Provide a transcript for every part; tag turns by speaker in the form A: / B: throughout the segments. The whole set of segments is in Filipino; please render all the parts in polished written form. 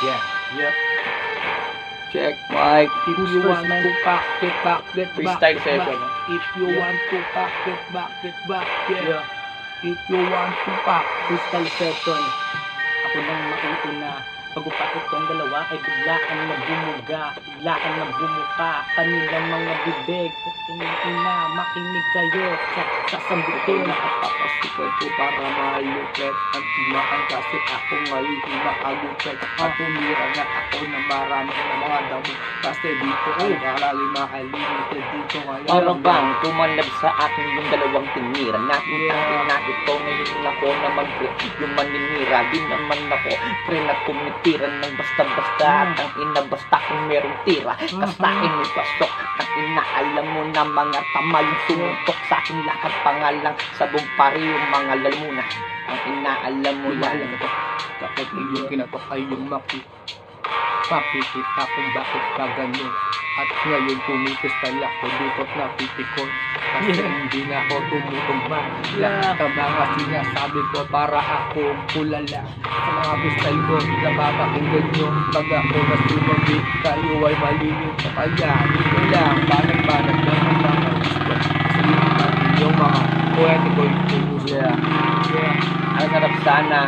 A: Yeah.
B: Yeah.
C: Check mic.
A: If you want to pack it back,
C: Freestyle session.
A: If you
B: Yeah.
A: want to pack it back, yeah.
B: Yeah.
A: If you want to pack,
B: Freestyle session. Ako nang mauuna. Pag-upat itong dalawa ay biglaan na bumuga, biglaan na bumuka. Kanilang mga bibig, ina, makinig kayo sa
A: ito
B: sambutin.
A: nakapapasipan ko para malupet ang timaan kasi ako ngayon hinakagupet at tumira na ako ng marami na mga damo kasi dito ay maraming makalimited dito ngayon.
C: Parang bang tumanad sa akin yung dalawang tinira. Nakita ito ngayon ako naman pre. Yung maninira, di naman ako pre na tumitiran ng basta-basta. At ang ina basta kung merong tira, kasain mo pasok. Ang ina alam mo na mga tama yung sumuntok sa akin lahat pangalang sabong pari yung mga lalmuna. Ang ina alam mo yan.
A: Kapag iyong kinatok ay yung makikita kung bakit ka ganun. At ngayon pumipistal ako dito at napipikon. Kasi hindi na ako tumutugma. Lahat ang mga sinasabi ko para akong kulala. Sa mga pistol ko, napapakinggan nyo. Pag ako nasumabit, kayo ay malilim pa kaya. Dito lang, banag-banag lang ang mga gusto. Kasi yung mga pwede ko ituuso.
C: Ang sarap sana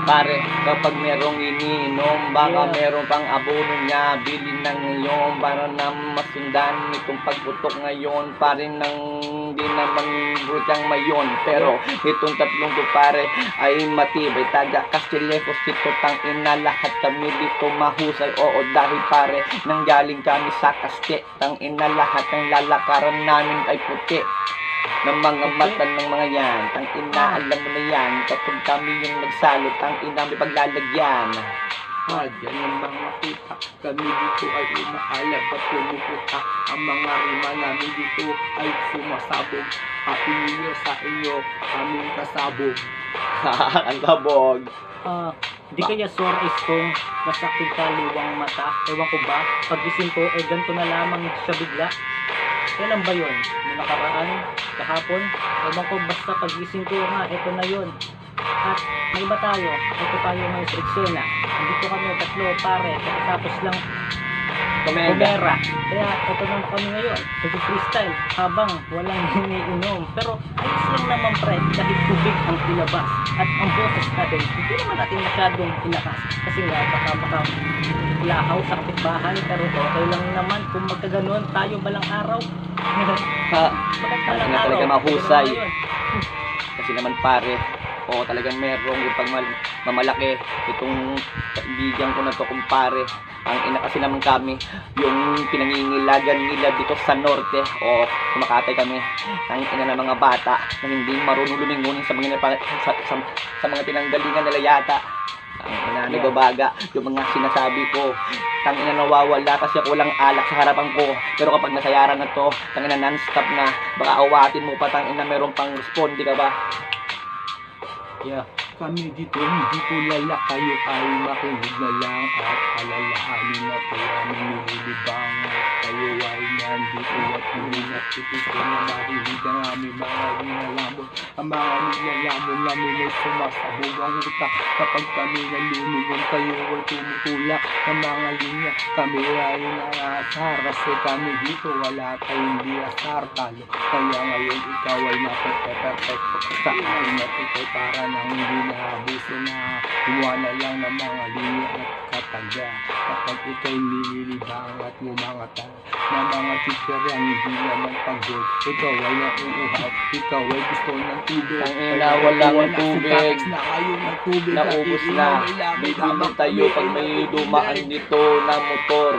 C: pare kapag merong iniinom, baka merong pang abono niya, bilhin ng ngayon para na masundan itong pagputok ngayon, pare nang di naman butang mayon. Pero itong tatlong to pare ay matibay, taga Castillejos dito tang ina, lahat kami dito mahusay, oo dahil pare nanggaling kami sa Caste, tang ina lahat ng lalakaran namin ay puti ng mga mata ng mga yan. Tang ina, alam mo na yan. Kapag kami yung nagsalo, tang ina may paglalagyan.
A: Yan ang mga kita. Kami dito ay umaalag at pumuputa. Ang mga rima namin dito ay sumasabog. Happy New Year sa inyo, aming kasabog.
C: Ang kabog.
B: Di kaya sore eyes kong nasakit kaliwang mata. Ewan ko ba, pagising ko ay ganito na lamang siya bigla. Kailan ba yun? Noong nakaraan? Kahapon? Ewan ko, basta pagising ko nga, ito na yun. At may iba tayo, ito tayo may eksena. Nandito kami tatlo pare, tapos lang kumera. Kaya ito lang kami ngayon, nag-freestyle habang walang iniinom. Pero ayos lang naman pre, kahit tubig ang ilabas. At ang boses natin, hindi naman natin masyadong inakas. Kasi nga baka lahaw sa kapitbahay. Pero okay lang naman kung magkaganon tayo balang araw. Bakit balang
C: Talaga
B: araw?
C: mahusay.
B: Ito naman ngayon.
C: Kasi naman pare, oo talagang merong yung mamalaki itong kaibigan ko na to kumpare. Ang ina kasi naman kami yung pinangingilagan nila dito sa norte, o kumakatay kami ang ina ng mga bata na hindi marunong lumingunin sa mga sa mga pinanggalingan nila yata. Ang ina nagbabaga yung mga sinasabi ko, tang ina nawawala kasi ako walang alak sa harapan ko. Pero kapag nasayaran na to, tang ina non-stop na, baka awatin mo pa, tang ina meron pang responde ka ba?
A: Kami dito, hindi tulala, kayo ay makinig na lang at alalahanin na po aming nililibang. Kayo ay nandito at luminat ito na marinig ang aming mga nilalamon. Ang mga nilalamon namin ay sumasabog ang utak. Kapag kami nalulungon, kayo ay tumutulak ng mga linya. Kami ay naasar kasi kami dito wala tayong di asar talo. Kaya ngayon ikaw ay napepe-perfecto sa akin at ito para nang hindi abuso na gumawa na lang ng mga linya at kataga. Kapag ikaw'y nililibang at ngumangata na mga teacher ang hindi naman pagod, ikaw ay nauuhaw, ikaw ay gusto ng tubig.
C: Ang ina walang tubig,
A: Na ngayon ng tubig
C: naubos na. Bibigyan tayo pag may dumaan dito na motor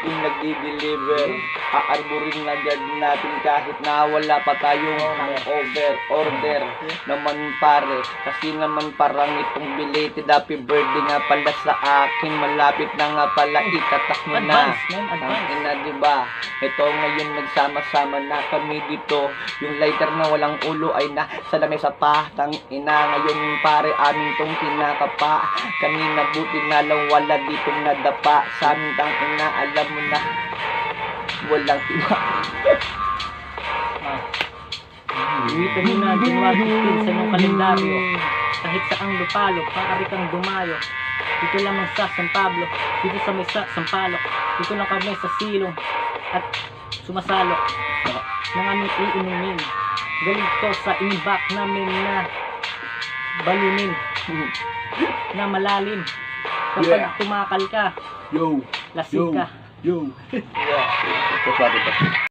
C: yung nagdi-deliver. Aarborin na agad natin kahit na wala pa tayong hangover. Order naman pare, kasi naman parang itong belated happy birthday nga pala sa akin. Malapit na nga pala, itatak mo na.
B: Advance, man,
C: Ang
B: advance.
C: ina diba, ito ngayon nagsama-sama na kami dito. Yung lighter na walang ulo ay na sa lamesa pa. Tang ina ngayon pare aming tong kinakapa. Kanina buti na lang wala ditong nadapa. Sa amin tang ina alam mo na walang iba.
B: Iwitan mo na January 15 sa iyong kalendaryo. Kahit saang lupalo, paari kang dumayo. Dito lamang sa San Pablo, dito sa may Sampaloc. Dito lang kami sa silong at sumasalok ng aming iinumin. Galing to sa inibak namin na balunin na malalim. Kapag
A: Yeah.
B: tumakal ka,
A: Yo,
B: lasing
A: yo,
B: ka.
A: yo.
C: Yeah.